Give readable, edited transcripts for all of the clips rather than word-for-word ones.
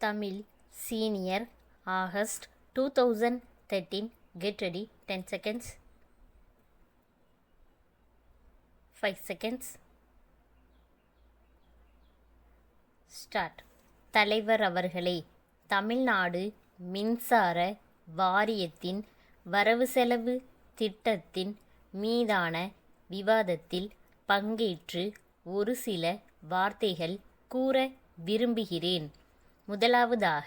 Tamil Senior August 2013. Get ready. 10 seconds. 5 seconds. Start. தலைவர் அவர்களே, தமிழ்நாடு மின்சார வாரியத்தின் வரவு செலவு திட்டத்தின் மீதான விவாதத்தில் பங்கேற்று ஒரு சில வார்த்தைகள் கூற விரும்புகிறேன். முதலாவதாக,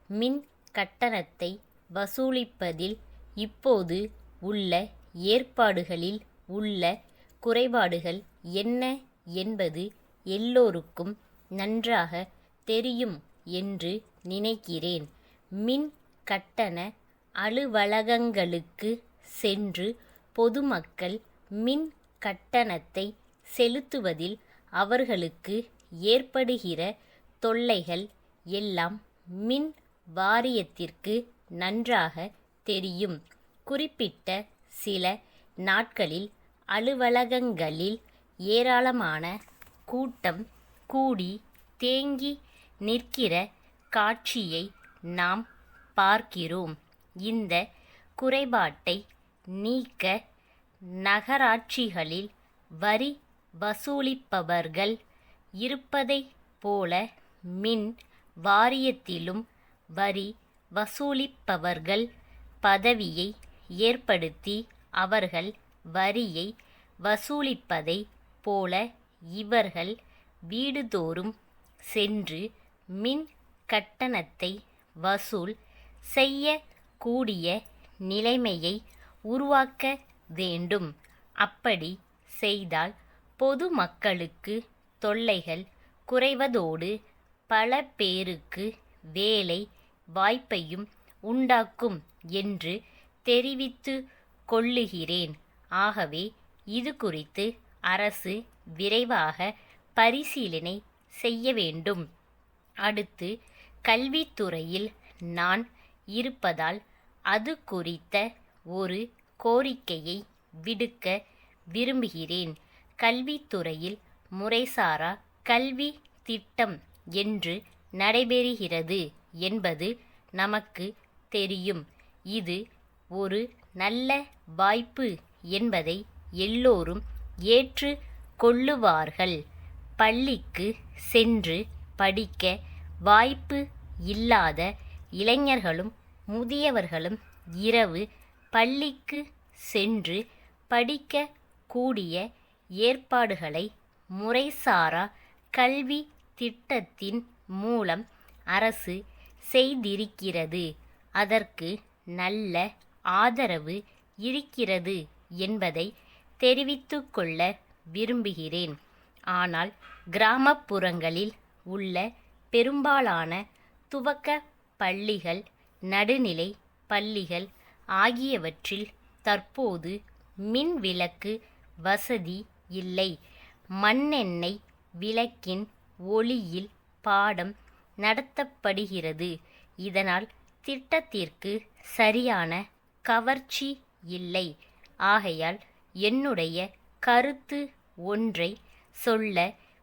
மின் கட்டணத்தை வசூலிப்பதில் இப்போது உள்ள ஏற்பாடுகளில் உள்ள குறைபாடுகள் என்ன என்பது எல்லோருக்கும் நன்றாக தெரியும் என்று நினைக்கிறேன். மின் கட்டண அலுவலகங்களுக்கு சென்று பொதுமக்கள் மின் கட்டணத்தை செலுத்துவதில் அவர்களுக்கு ஏற்படுகிற தொல்லைகள் எல்லாம் மின் வாரியத்திற்கு நன்றாக தெரியும். குறிப்பிட்ட சில நாட்களில் அலுவலகங்களில் ஏராளமான கூட்டம் கூடி தேங்கி நிற்கிற காட்சியை நாம் பார்க்கிறோம். இந்த குறைபாட்டை நீக்க நகராட்சிகளில் வரி வசூலிப்பவர்கள் இருப்பதைப் போல மின் வாரியத்திலும் வரி வசூலிப்பவர்கள் பதவியை ஏற்படுத்தி அவர்கள் வரியை வசூலிப்பதைப் போல இவர்கள் வீடுதோறும் சென்று மின் கட்டணத்தை வசூல் செய்யக்கூடிய நிலைமையை உருவாக்க வேண்டும். அப்படி செய்தால் பொதுமக்களுக்கு தொல்லைகள் குறைவதோடு பல பேருக்கு வேலை வாய்ப்பையும் உண்டாக்கும் என்று தெரிவித்து கொள்ளுகிறேன். ஆகவே இது குறித்து அரசு விரைவாக பரிசீலனை செய்ய வேண்டும். அடுத்து, கல்வித்துறையில் நான் இருப்பதால் அது குறித்த ஒரு கோரிக்கையை விடுக்க விரும்புகிறேன். கல்வித்துறையில் முறைசாரா கல்வி திட்டம் என்று நடைபெறுகிறது என்பது நமக்கு தெரியும். இது ஒரு நல்ல வாய்ப்பு என்பதை எல்லோரும் ஏற்று கொள்ளுவார்கள். பள்ளிக்கு சென்று படிக்க வாய்ப்பு இல்லாத இளைஞர்களும் முதியவர்களும் இரவு பள்ளிக்கு சென்று படிக்க கூடிய ஏற்பாடுகளை முறைசாரா கல்வி திட்டத்தின் மூலம் அரசு செய்திருக்கிறது. அதற்கு நல்ல ஆதரவு இருக்கிறது என்பதை தெரிவித்துக்கொள்ள விரும்புகிறேன். ஆனால் கிராமப்புறங்களில் உள்ள பெரும்பாலான துவக்க பள்ளிகள், நடுநிலை பள்ளிகள் ஆகியவற்றில் தற்போது மின் விளக்கு வசதி இல்லை. மண்ணெண்ணெய் விளக்கின் ஒளியில் பாடம் நடத்தப்படுகிறது. இதனால் திட்டத்திற்கு சரியான கவர்ச்சி இல்லை. ஆகையால் என்னுடைய கருத்து ஒன்றை சொல்ல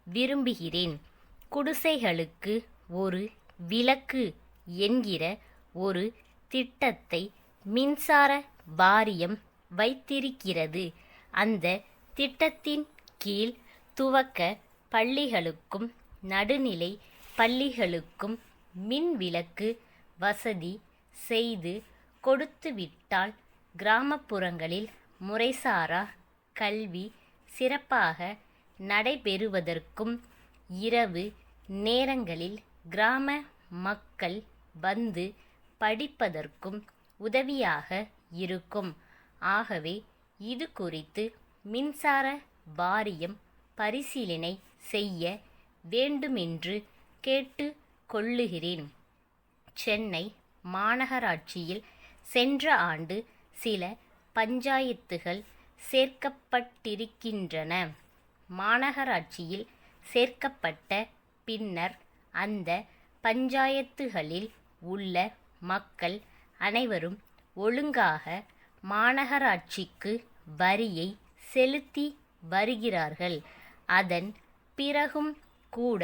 விரும்புகிறேன். குடிசைகளுக்கு ஒரு விளக்கு என்கிற ஒரு திட்டத்தை மின்சார வாரியம் வைத்திருக்கிறது. அந்த திட்டத்தின் கீழ் துவக்க பள்ளிகளுக்கும் நடுநிலை பள்ளிகளுக்கும் மின் விளக்கு வசதி செய்து கொடுத்துவிட்டால் கிராமப்புறங்களில் முறைசாரா கல்வி சிறப்பாக நடைபெறுவதற்கும் இரவு நேரங்களில் கிராம மக்கள் வந்து படிப்பதற்கும் உதவியாக இருக்கும். ஆகவே இது குறித்து மின்சார வாரியம் பரிசீலனை செய்ய வேண்டுமென்று கேட்டு கொள்ளுகிறேன். சென்னை மாநகராட்சியில் சென்ற ஆண்டு சில பஞ்சாயத்துகள் சேர்க்கப்பட்டிருக்கின்றன. மாநகராட்சியில் சேர்க்கப்பட்ட பின்னர் அந்த பஞ்சாயத்துகளில் உள்ள மக்கள் அனைவரும் ஒழுங்காக மாநகராட்சிக்கு வரியை செலுத்தி வருகிறார்கள். அதன் பிறகும் கூட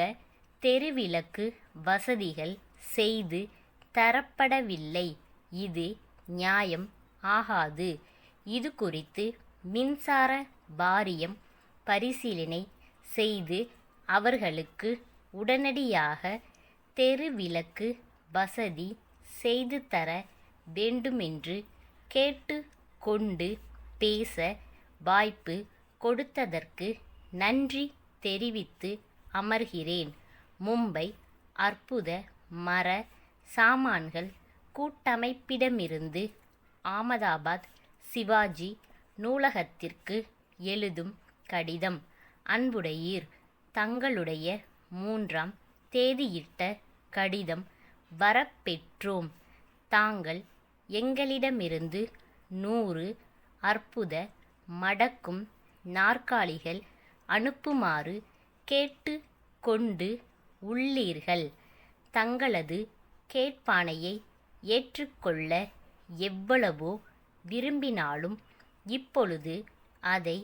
தெருவிளக்கு வசதிகள் செய்து தரப்படவில்லை. இது நியாயம் ஆகாது. இது குறித்து மின்சார வாரியம் பரிசீலனை செய்து அவர்களுக்கு உடனடியாக தெருவிளக்கு வசதி செய்து தர வேண்டுமென்று கேட்டு கொண்டு பேச வாய்ப்பு கொடுத்ததற்கு நன்றி தெரிவித்து அமர்கிறேன். மும்பை அற்புத மர சாமான்கள் கூட்டமைப்பிடமிருந்து ஆமதாபாத் சிவாஜி நூலகத்திற்கு எழுதும் கடிதம். அன்புடையீர், தங்களுடைய 3ஆம் தேதியிட்ட கடிதம் வரப்பெற்றோம். தாங்கள் எங்களிடமிருந்து 100 அற்புத மடக்கும் நாற்காலிகள் அனுப்புமாறு கேட்டு கொண்டு உள்ளீர்கள். தங்களது கேட்பானையை ஏற்றுக்கொள்ள எவ்வளவோ விரும்பினாலும் இப்பொழுது அதை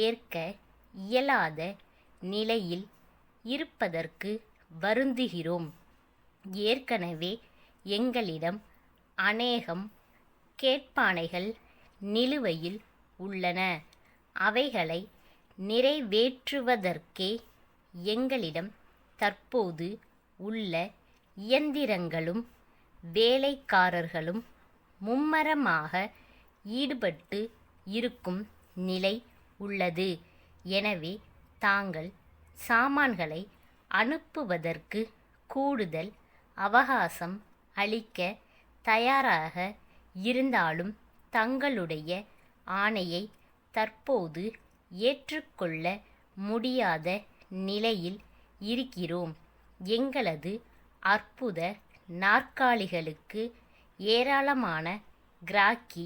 ஏற்க இயலாத நிலையில் இருப்பதற்கு வருந்துகிறோம். ஏற்கனவே எங்களிடம் அநேகம் கேட்பானைகள் நிலுவையில் உள்ளன. அவைகளை நிறைவேற்றுவதற்கே எங்களிடம் தற்போது உள்ள இயந்திரங்களும் வேலைக்காரர்களும் மும்மரமாக ஈடுபட்டு இருக்கும் நிலை உள்ளது. எனவே தாங்கள் சாமான்களை அனுப்புவதற்கு கூடுதல் அவகாசம் அளிக்க தயாராக இருந்தாலும் தங்களுடைய ஆணையை தற்போது ஏற்றுக்கொள்ள முடியாத நிலையில் இருக்கிறோம். எங்களது அற்புத நாற்காலிகளுக்கு ஏராளமான கிராக்கி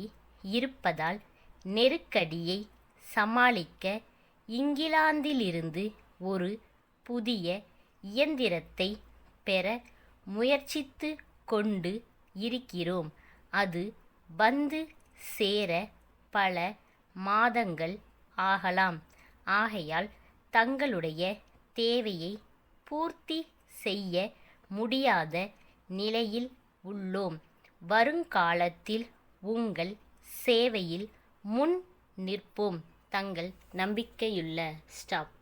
இருப்பதால் நெருக்கடியை சமாளிக்க இங்கிலாந்திலிருந்து ஒரு புதிய இயந்திரத்தை பெற முயற்சித்து கொண்டு இருக்கிறோம். அது வந்து சேர பல மாதங்கள் ஆகலாம். ஆகையால் தங்களுடைய தேவையை பூர்த்தி செய்ய முடியாத நிலையில் உள்ளோம். வருங்காலத்தில் உங்கள் சேவையில் முன் நிற்போம். தங்கள் நம்பிக்கையுள்ள ஸ்டாப்.